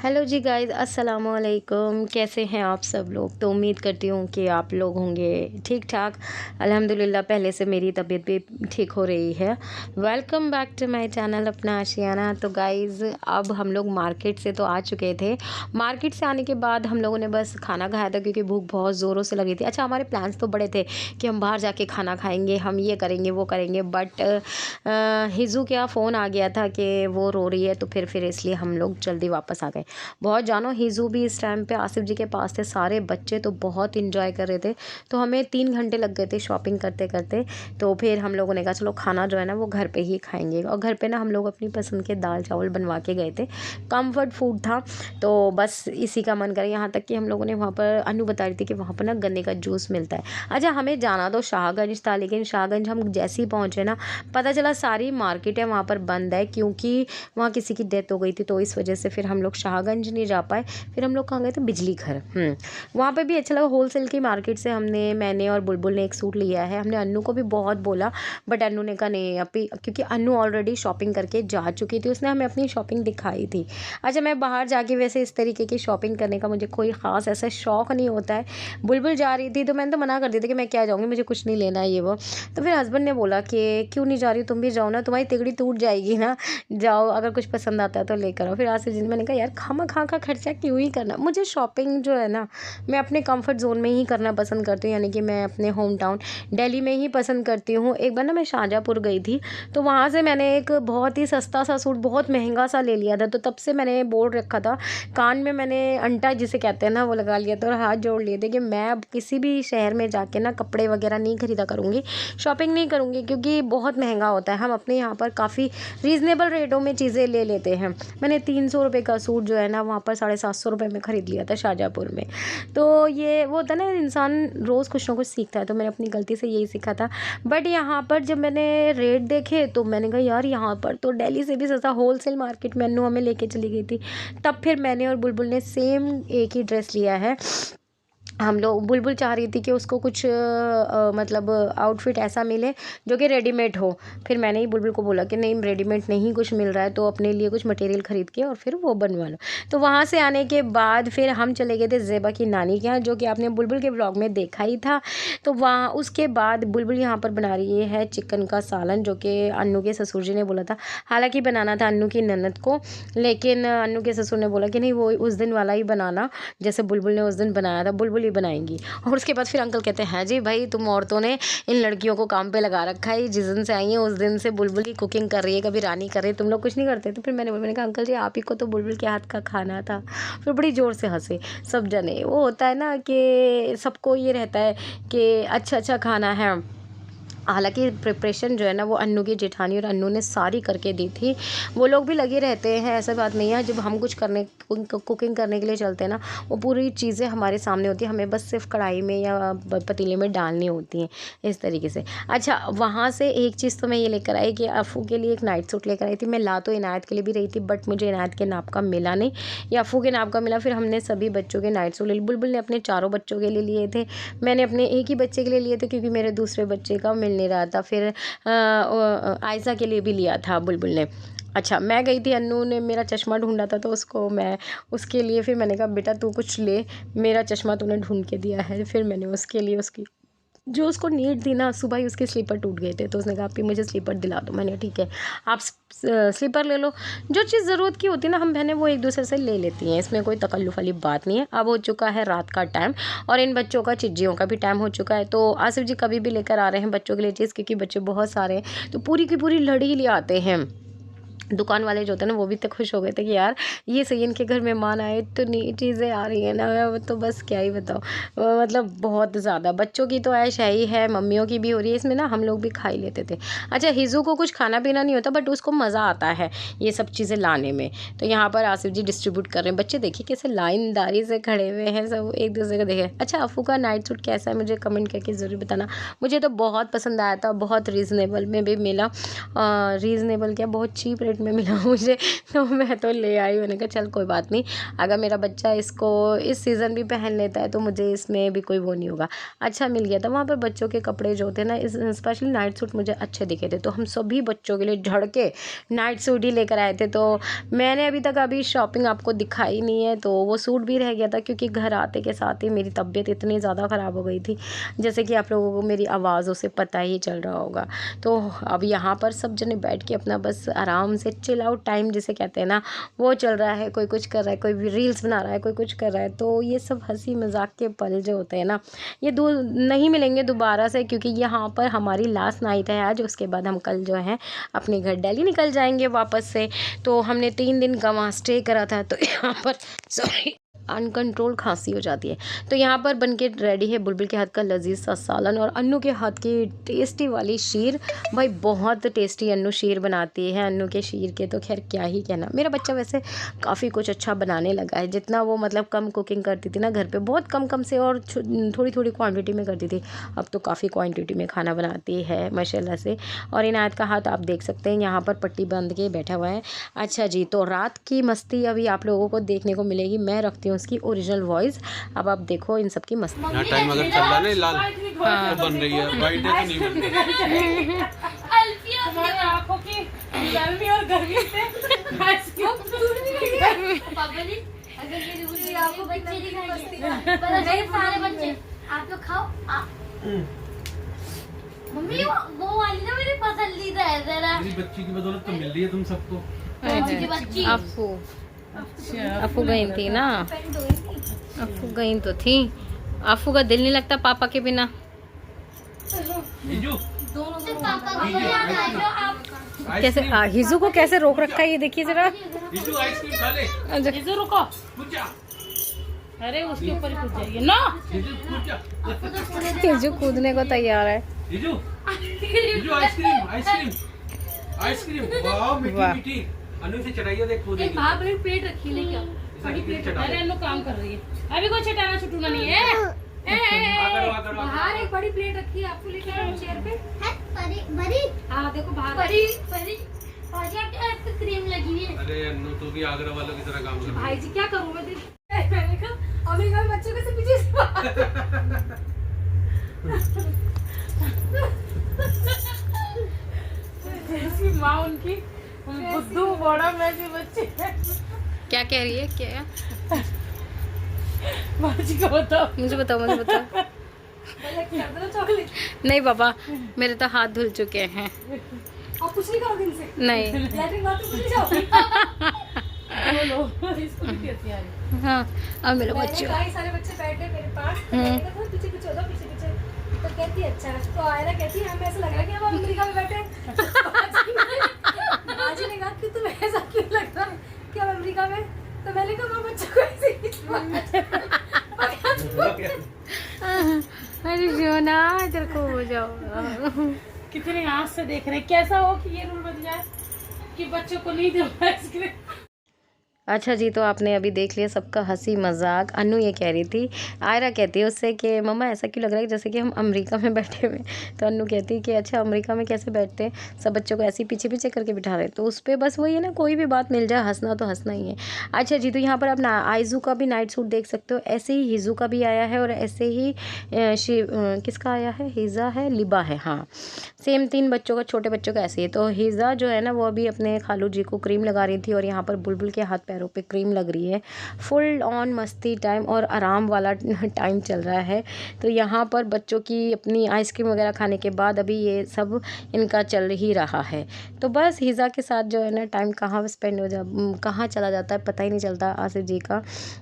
Hello जी guys, अस्सलाम वालेकुम। कैसे हैं आप सब लोग? तो उम्मीद करती हूँ कि आप लोग होंगे ठीक ठाक। अल्हम्दुलिल्लाह पहले से मेरी तबीयत भी ठीक हो रही है। Welcome back to my channel Apna Ashiyana. तो गाइस अब हम लोग मार्केट से तो आ चुके थे। मार्केट से आने के बाद हम लोगों ने बस खाना खाया था क्योंकि भूख बहुत ज़ोरों से लगी थी। अच्छा, हमारे प्लान्स तो बड़े थे कि हम बाहर जाके खाना खाएँगे, हम ये करेंगे वो करेंगे, बट हिज़ू क्या फ़ोन आ गया था कि वो रो रही है, तो फिर इसलिए हम लोग जल्दी वापस आ गए। बहुत जानो हिज़ू भी इस टाइम पे आसिफ जी के पास थे, सारे बच्चे तो बहुत इंजॉय कर रहे थे। तो हमें 3 घंटे लग गए थे शॉपिंग करते करते। तो फिर हम लोगों ने कहा चलो खाना जो है ना वो घर पे ही खाएंगे, और घर पे ना हम लोग अपनी पसंद के दाल चावल बनवा के गए थे। कम्फर्ट फूड था, तो बस इसी का मन करे। यहाँ तक कि हम लोगों ने वहाँ पर अनु बता रही थी कि वहाँ पर ना गन्ने का जूस मिलता है। अच्छा, हमें जाना तो शाहगंज था, लेकिन शाहगंज हम जैसे ही पहुँचे ना पता चला सारी मार्केट है वहाँ पर बंद है, क्योंकि वहाँ किसी की डेथ हो गई थी। तो इस वजह से फिर हम लोग शाहगंज नहीं जा पाए। फिर हम लोग कहाँ गए थे? बिजली घर। वहाँ पे भी अच्छा लगा। होलसेल की मार्केट से मैंने और बुलबुल ने एक सूट लिया है। हमने अन्नू को भी बहुत बोला, बट अन्नू ने कहा नहीं अभी, क्योंकि अन्नू ऑलरेडी शॉपिंग करके जा चुकी थी, उसने हमें अपनी शॉपिंग दिखाई थी। अच्छा, मैं बाहर जाके वैसे इस तरीके की शॉपिंग करने का मुझे कोई ख़ास ऐसा शौक़ नहीं होता है। बुलबुल जा रही थी तो मैंने तो मना कर दिया था कि मैं क्या जाऊँगी, मुझे कुछ नहीं लेना है ये वो। तो फिर हस्बैंड ने बोला कि क्यों नहीं जा रही, तुम भी जाओ ना, तुम्हारी तिगड़ी टूट जाएगी ना, जाओ, अगर कुछ पसंद आता है तो लेकर आओ। फिर आसिफ जी ने, मैंने कहा यार खामा-खा का खर्चा क्यों ही करना। मुझे शॉपिंग जो है ना मैं अपने कंफर्ट ज़ोन में ही करना पसंद करती हूँ, यानी कि मैं अपने होम टाउन दिल्ली में ही पसंद करती हूँ। एक बार ना मैं शाहजहाँपुर गई थी, तो वहाँ से मैंने एक बहुत ही सस्ता सा सूट बहुत महंगा सा ले लिया था। तो तब से मैंने बोल रखा था, कान में मैंने अंटा जिसे कहते हैं ना वो लगा लिया था, और हाथ जोड़ लिए थे कि मैं अब किसी भी शहर में जाके ना कपड़े वगैरह नहीं खरीदा करूँगी, शॉपिंग नहीं करूँगी, क्योंकि बहुत महंगा होता है। हम अपने यहाँ पर काफ़ी रीज़नेबल रेटों में चीज़ें ले लेते हैं। मैंने 300 रुपये का सूट जो है ना वहाँ पर 750 रुपये में ख़रीद लिया था शाहजहाँपुर में। तो ये वो होता है ना, इंसान रोज़ कुछ ना कुछ सीखता है, तो मैंने अपनी गलती से यही सीखा था। बट यहाँ पर जब मैंने रेट देखे तो मैंने कहा यार यहाँ पर तो दिल्ली से भी सस्ता। होलसेल मार्केट में अन्नू हमें लेके चली गई थी, तब फिर मैंने और बुलबुल ने सेम एक ही ड्रेस लिया है। हम लोग, बुलबुल चाह रही थी कि उसको कुछ मतलब आउटफिट ऐसा मिले जो कि रेडीमेड हो। फिर मैंने ही बुलबुल को बोला कि नहीं, रेडीमेड नहीं कुछ मिल रहा है, तो अपने लिए कुछ मटेरियल ख़रीद के और फिर वो बनवा लो। तो वहाँ से आने के बाद फिर हम चले गए थे ज़ेबा की नानी के यहाँ, जो कि आपने बुलबुल के व्लॉग में देखा ही था। तो वहाँ उसके बाद बुलबुल यहाँ पर बना रही है चिकन का सालन, जो कि अन्नू के ससुर जी ने बोला था। हालाँकि बनाना था अन्नू की ननद को, लेकिन अन्नू के ससुर ने बोला कि नहीं, वो उस दिन वाला ही बनाना जैसे बुलबुल ने उस दिन बनाया था, बुलबुल ही बनाएंगी। और उसके बाद फिर अंकल कहते हैं जी भाई, तुम औरतों ने इन लड़कियों को काम पे लगा रखा है, जिस दिन से आई हैं उस दिन से बुलबुल की कुकिंग कर रही है, कभी रानी कर रही है, तुम लोग कुछ नहीं करते। तो फिर मैंने कहा अंकल जी आप ही को तो बुलबुल के हाथ का खाना था। फिर बड़ी ज़ोर से हंसे सब जने। वो होता है ना कि सबको ये रहता है कि अच्छा अच्छा खाना है। हालाँकि प्रिपरेशन जो है ना वो अन्नू की जेठानी और अन्नू ने सारी करके दी थी। वो लोग भी लगे रहते हैं, ऐसा बात नहीं है। जब हम कुछ कुकिंग करने के लिए चलते हैं ना, वो पूरी चीज़ें हमारे सामने होती है, हमें बस सिर्फ कढ़ाई में या पतीले में डालनी होती हैं, इस तरीके से। अच्छा, वहाँ से एक चीज़ तो मैं ये लेकर आई कि अफ़ू के लिए एक नाइट सूट लेकर आई थी। मैं ला तो इनायत के लिए भी रही थी, बट मुझे इनायत के नाप का मिला नहीं, या अफ़ू के नाप का मिला। फिर हमने सभी बच्चों के नाइट सूट ले लिए। बुलबुल ने अपने चारों बच्चों के लिए लिए थे, मैंने अपने एक ही बच्चे के लिए लिए थे, क्योंकि मेरे दूसरे बच्चे का मिल नहीं रहा था। फिर आयशा के लिए भी लिया था बुलबुल ने। अच्छा, मैं गई थी, अन्नू ने मेरा चश्मा ढूंढा था, तो उसके लिए फिर मैंने कहा बेटा तू कुछ ले, मेरा चश्मा तूने ढूंढ के दिया है। फिर मैंने उसके लिए उसकी जो उसको नीड थी ना, सुबह ही उसके स्लीपर टूट गए थे, तो उसने कहा आप मुझे स्लीपर दिला दो। मैंने ठीक है, आप स्लीपर ले लो। जो चीज़ ज़रूरत की होती है ना, हम बहनें वो एक दूसरे से ले लेती हैं, इसमें कोई तकल्लुफ़ वाली बात नहीं है। अब हो चुका है रात का टाइम, और इन बच्चों का चिज्जियों का भी टाइम हो चुका है। तो आसिफ जी कभी भी लेकर आ रहे हैं बच्चों के लिए चीज़, क्योंकि बच्चे बहुत सारे हैं, तो पूरी की पूरी लड़ी ले आते हैं। दुकान वाले जो होते हैं ना वो भी इतने खुश हो गए थे कि यार ये सही, इनके घर मेहमान आए तो नई चीज़ें आ रही हैं ना, तो बस क्या ही बताओ। मतलब बहुत ज़्यादा बच्चों की तो ऐश है ही है, मम्मियों की भी हो रही है इसमें ना, हम लोग भी खा ही लेते थे। अच्छा, हिज़ू को कुछ खाना पीना नहीं होता, बट उसको मज़ा आता है ये सब चीज़ें लाने में। तो यहाँ पर आसिफ जी डिस्ट्रीब्यूट कर रहे हैं। बच्चे देखिए कैसे लाइनदारी से खड़े हुए हैं, सब एक दूसरे को देखे। अच्छा, अफ़ू का नाइट सूट कैसा है मुझे कमेंट करके ज़रूर बताना। मुझे तो बहुत पसंद आया था, बहुत रीज़नेबल में भी मिला। रीज़नेबल क्या, बहुत चीप चॉकलेट में मिला मुझे, तो मैं तो ले आई। मैंने कहा चल कोई बात नहीं, अगर मेरा बच्चा इसको इस सीज़न भी पहन लेता है तो मुझे इसमें भी कोई वो नहीं होगा। अच्छा मिल गया था वहाँ पर बच्चों के कपड़े जो थे ना, इस स्पेशली नाइट सूट मुझे अच्छे दिखे थे, तो हम सभी बच्चों के लिए झड़ के नाइट सूट ही लेकर आए थे। तो मैंने अभी शॉपिंग आपको दिखाई नहीं है, तो वो सूट भी रह गया था क्योंकि घर आते के साथ ही मेरी तबीयत इतनी ज़्यादा ख़राब हो गई थी, जैसे कि आप लोगों को मेरी आवाज़ों से पता ही चल रहा होगा। तो अब यहाँ पर सब जने बैठ के अपना बस आराम से चिल आउट टाइम जिसे कहते हैं ना, वो चल रहा है। कोई कुछ कर रहा है, कोई भी रील्स बना रहा है, कोई कुछ कर रहा है। तो ये सब हंसी मजाक के पल जो होते हैं ना, ये नहीं मिलेंगे दोबारा से, क्योंकि यहाँ पर हमारी लास्ट नाइट है आज। उसके बाद हम कल जो है अपने घर दिल्ली निकल जाएंगे वापस से। तो हमने 3 दिन का वहाँ स्टे करा था, तो यहाँ पर सॉरी अनकंट्रोल खांसी हो जाती है। तो यहाँ पर बनके रेडी है बुलबुल के हाथ का लजीज सा सालन और अन्नू के हाथ की टेस्टी वाली शीर। भाई बहुत टेस्टी अन्नू शीर बनाती है। अन्नू के शीर के तो खैर क्या ही कहना। मेरा बच्चा वैसे काफ़ी कुछ अच्छा बनाने लगा है। जितना वो मतलब कम कुकिंग करती थी ना घर पे, बहुत कम कम से और थोड़ी थोड़ी क्वांटिटी में करती थी, अब तो काफ़ी क्वांटिटी में खाना बनाती है माशाल्लाह से। और इनायत का हाथ आप देख सकते हैं यहाँ पर पट्टी बांध के बैठा हुआ है। अच्छा जी, तो रात की मस्ती अभी आप लोगों को देखने को मिलेगी। मैं रखती हूँ उसकी ओरिजिनल वॉइस। अब आप देखो इन सब की मस्ती। यहाँ टाइम अगर चल रहा है लाल तो बन रही है, वाइट है तो नहीं बन रही। तुम्हारी आंखों की गर्मी और गर्मी से अगर ये आपको बच्चे दिखाएंगे सारे बच्चे आप लोग खाओ। मम्मी वो वाली ना मेरी पसंदीदा है जरा। मेरी बच्ची की बदौलत तो मिल रही है तुम सबको। बच्ची अफू गई थी ना, अफू गई तो थी। अफू का दिल नहीं लगता पापा के बिना। हिजू, दोनों से पापा को याद आ जाओ आप। कैसे हिजू को कैसे रोक रखा है ये देखिए जरा। हिजू आइसक्रीम खा ले। हिजू रुको, कूद जा। अरे उसके ऊपर ही कूद जाइए ना। हिजू कूद जा। हिजू कूदने को तैयार है। हिजू, हिजू आइसक्रीम, आइसक्रीम, आइसक्रीम। वाह मीठी मीठी। अनु से चढ़ाइए देख कूदेगी। बाहर बड़ी प्लेट रखी लेके आओ। बड़ी प्लेट चढ़ा। अरे अनु काम कर रही है, अभी कोई चटाना छुटूना नहीं है। बाहर एक बड़ी प्लेट रखी है, आपको लेके आओ चेयर पे। बड़ी हाँ देखो बाहर बड़ी बड़ी और ये क्रीम लगी हुई है। अरे अनु तो भी आगरा वालों की तरह काम कर रही है। भाई जी क्या करूँ मैं मैंने कहा अमेरिका में बच्चों के से पीछे जैसी माँ उनकी बुद्धू बड़ा वैसे बच्चे। क्या कह रही है? क्या बाजी को बताओ, मुझे बताओ, मुझे बताओ। चॉकलेट नहीं पापा, मेरे तो हाथ धुल चुके हैं। आप कुछ नहीं करोगे इनसे? नहीं। लैट्रिन बाथरूम जाओ। बोलो इसको भी कहती है। हाँ, अब मेरे बच्चे सारे बच्चे बैठे मेरे पास, तो मैंने कहा पीछे पीछे हो जाओ, पीछे पीछे। तो कहती है अच्छा। तो आयरा कहती है हमें ऐसा लग रहा है कि हम अमेरिका में बैठे हैं। आज ने कहा कि तुम्हें ऐसा क्यों लग रहा है कि हम अमेरिका में? तो मैंने कहा माँ बच्चों को ऐसे अरे जो ना इधर को हो जाओ। कितने आँख से देख रहे हैं, कैसा हो कि ये रूल बन जाए कि बच्चों को नहीं दो आइसक्रीम। अच्छा जी, तो आपने अभी देख लिया सबका हंसी मजाक। अनु ये कह रही थी, आयरा कहती है उससे कि मम्मा ऐसा क्यों लग रहा है जैसे कि हम अमेरिका में बैठे हुए। तो अनु कहती है कि अच्छा अमेरिका में कैसे बैठते हैं, सब बच्चों को ऐसे ही पीछे पीछे करके बिठा रहे। तो उस पर बस वही है ना, कोई भी बात मिल जाए हंसना तो हंसना ही है। अच्छा जी, तो यहाँ पर आप ना आइजू का भी नाइट सूट देख सकते हो। ऐसे ही हिजू का भी आया है और ऐसे ही किसका आया है, हिजा है, लिबा है। हाँ, सेम 3 बच्चों का, छोटे बच्चों का ऐसे ही। तो हिजा जो है ना वो अभी अपने खालू जी को क्रीम लगा रही थी और यहाँ पर बुलबुल के हाथ पैरों पे क्रीम लग रही है। फुल ऑन मस्ती टाइम और आराम वाला टाइम चल रहा है। तो यहाँ पर बच्चों की अपनी आइसक्रीम वगैरह खाने के बाद अभी ये सब इनका चल ही रहा है। तो बस हिजा के साथ जो है ना टाइम कहाँ स्पेंड हो कहाँ चला जाता है पता ही नहीं चलता आसिफ जी का।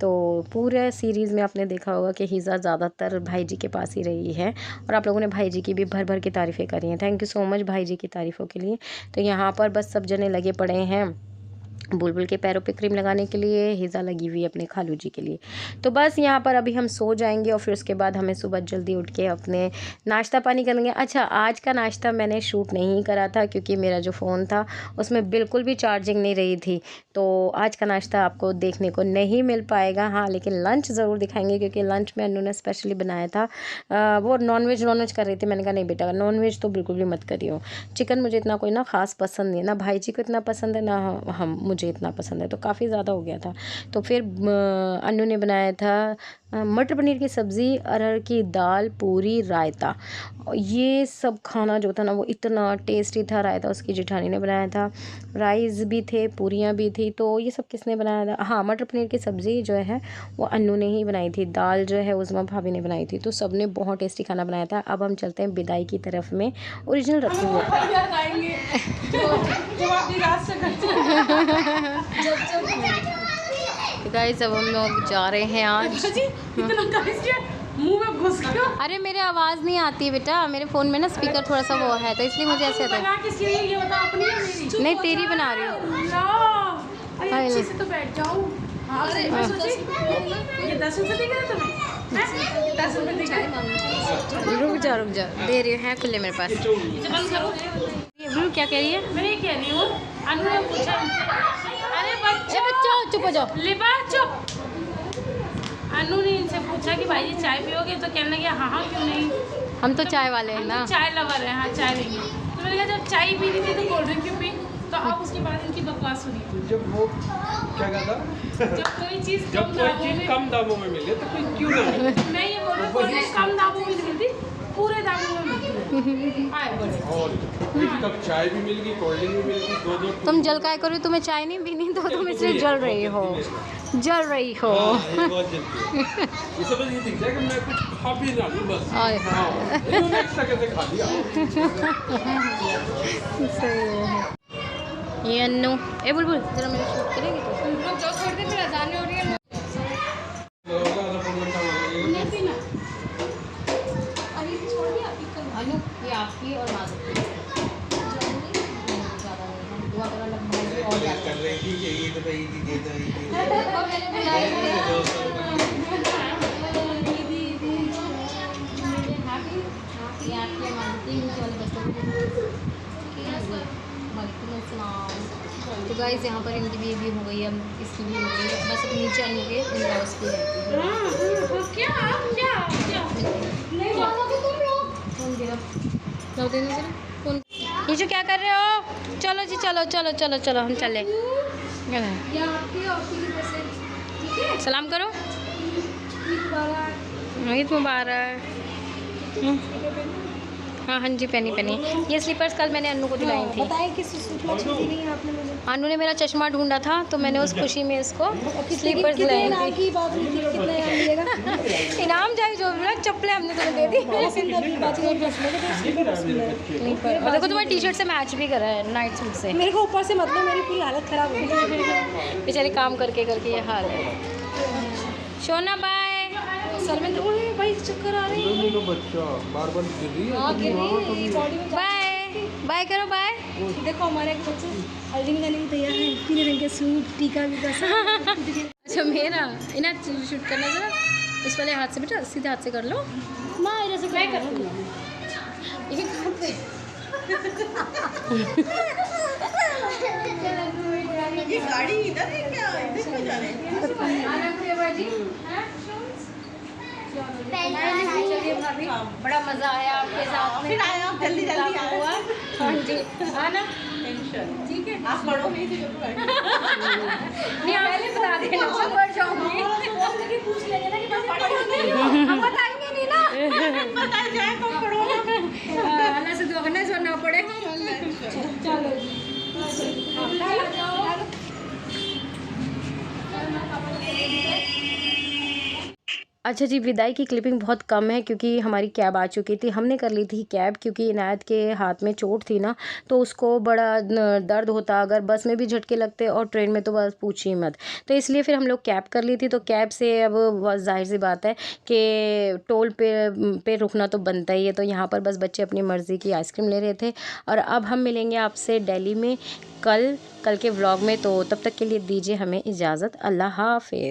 तो पूरे सीरीज़ में आपने देखा होगा कि हिजा ज़्यादातर भाई जी के पास ही रही है और आप लोगों ने भाई जी की भी भर भर की तारीफ़ें करी हैं। थैंक यू सो मच भाई जी की तारीफ़ों के लिए। तो यहाँ पर बस सब जने लगे पड़े हैं बुलबुल के पैरों पे क्रीम लगाने के लिए, हिज़ा लगी हुई है अपने खालू जी के लिए। तो बस यहाँ पर अभी हम सो जाएंगे और फिर उसके बाद हमें सुबह जल्दी उठ के अपने नाश्ता पानी करेंगे। अच्छा, आज का नाश्ता मैंने शूट नहीं करा था क्योंकि मेरा जो फ़ोन था उसमें बिल्कुल भी चार्जिंग नहीं रही थी, तो आज का नाश्ता आपको देखने को नहीं मिल पाएगा। हाँ, लेकिन लंच ज़रूर दिखाएंगे क्योंकि लंच में अन्नू ने स्पेशली बनाया था। वो नॉनवेज कर रही थी। मैंने कहा नहीं बेटा, नॉनवेज तो बिल्कुल भी मत करियो। चिकन मुझे इतना कोई ना ख़ास पसंद नहीं है, ना भाई जी को इतना पसंद है, ना हम मुझे इतना पसंद है, तो काफ़ी ज़्यादा हो गया था। तो फिर अन्नू ने बनाया था मटर पनीर की सब्ज़ी, अरहर की दाल, पूरी, रायता। ये सब खाना जो था ना वो इतना टेस्टी था। रायता उसकी जेठानी ने बनाया था, राइस भी थे, पूरियाँ भी थी। तो ये सब किसने बनाया था? हाँ, मटर पनीर की सब्ज़ी जो है वो अन्नू ने ही बनाई थी। दाल जो है उज़मा भाभी ने बनाई थी। तो सब ने बहुत टेस्टी खाना बनाया था। अब हम चलते हैं बिदाई की तरफ में। ओरिजिनल रखी हुई गाइस, अब हम लोग जा रहे हैं आज। मुंह में घुस गया। अरे मेरे आवाज़ नहीं आती है बेटा, मेरे फ़ोन में ना स्पीकर थोड़ा सा वो है, तो इसलिए मुझे ऐसे आता है। नहीं, तेरी बना रही हूँ। अच्छे से तो बैठ जाओ। ये 10 रुपए दे गया तुम्हें? 10 रुपए दे गया। रुक जा दे रही है खुले मेरे पास। क्या कह रही है? मैं ये कह रही हूँ, अन्नू ने पूछा, अरे बच्चों चुप हो जाओ। लिबा चुप। अन्नू ने इनसे पूछा कि भाई जी चाय पियोगे, तो कहने लगे हाँ हाँ क्यों नहीं, हम तो चाय वाले हैं ना। चाय लवर है, हाँ चाय लेंगे। तो मैंने कहा जब चाय पी रही थी तो कोल्ड ड्रिंक क्यों पी? तो अब उसके बाद इनकी बकवास सुनी। जब वो क्या कहता, जब कोई चीज़ कम दामों में मिले तो कोई क्यों ना मिले। मैं ये बोल रही हूँ, कम दामों में मिलती, पूरे दामों में मिलती। और एक कप चाय भी मिल गई, कोल्ड ड्रिंक भी मिल गई, दो तुम जल काय करो, तुम्हें चाय नहीं पीनी तो तुम इसलिए जल रही हो। ये बहुत जल्दी है। ये सब ये दिख जाए कि मैं कुछ खा भी ना लूं बस। आय हाय। इन्होंने एक्स्ट्रा कैसे खा लिया। सही है। ये अन्नू, ए बुलबुल जरा मेरे शूट करेगी तो? जो छोड़ दे, फिर अजान हो रही है। अन्नू, ये आपकी और माज़ू की। दुआ करो अल्लाह भाई और ज़्यादा कर रही थी कि ये तो भाई दे दो तो गाइस यहाँ पर इनकी भी हो गई है, इसकी भी हो गई है, बस अब नीचे आने के इन-लॉज़ की रहती है। क्या नहीं मानोगे तुम लोग? कौन गिरा? जाओ देने जरा। कौन? ये जो क्या कर रहे हो? चलो जी, चलो चलो चलो चलो हम चले। सलाम करो। ईद मुबारक। हाँ हाँ जी, पहनी पहनी। ये स्लीपर्स कल मैंने अन्नू को दिलाई थी। अन्नू ने मेरा चश्मा ढूंढा था तो मैंने उस खुशी में इसको स्लीपर्स दिलाई थी। इनाम जाए जो भी, चप्पलें हमने तुम्हें दे दी। और देखो तुम्हारी टी शर्ट से मैच भी करा है नाइट सूट से। मेरे को ऊपर से मतलब मेरी पूरी हालत खराब हो गई। बेचारे काम करके करके ये हाल है। शोना बाय। सर में तो भाई चक्कर आ रही है। बच्चा बार-बार गिर रही है। हाँ गिर रही है बॉडी में। बाय बाय करो बाय। देखो हमारे एक बच्चे हल्दी में जाने की तैयार है, पीले रंग के सूट, टीका भी कैसा। अच्छा मेरा इन्हें शूट करना जरा इस वाले हाथ से बेटा, सीधे हाथ से कर लो ना, इधर से मैं कर दूँगा। ये गाड़ी इधर है क्या? इधर क्यों जा रहे हैं? चलिए भाभी, बड़ा मज़ा आया आपके साथ में। फिर आए आप जल्दी जल्दी आए। हाँ जी, आना ठीक है, आप पढ़ो नहीं तो नहीं, आप पहले बता देना, मैं पढ़ जाऊँगी। पूछ लेंगे ना कि बस हम बताएंगे नहीं ना। पता जाए कब पढ़ोगे। अल्लाह से दुआ करना इस बार ना पड़े। चलो अच्छा जी, विदाई की क्लिपिंग बहुत कम है क्योंकि हमारी कैब आ चुकी थी। हमने कर ली थी कैब क्योंकि इनायत के हाथ में चोट थी ना, तो उसको बड़ा दर्द होता अगर बस में भी झटके लगते और ट्रेन में तो बस पूछिए मत। तो इसलिए फिर हम लोग कैब कर ली थी। तो कैब से अब बहुत ज़ाहिर-सी बात है कि टोल पे रुकना तो बनता ही है। तो यहाँ पर बस बच्चे अपनी मर्ज़ी की आइसक्रीम ले रहे थे और अब हम मिलेंगे आपसे दिल्ली में कल के व्लॉग में। तो तब तक के लिए दीजिए हमें इजाज़त। अल्लाह हाफ़िज़।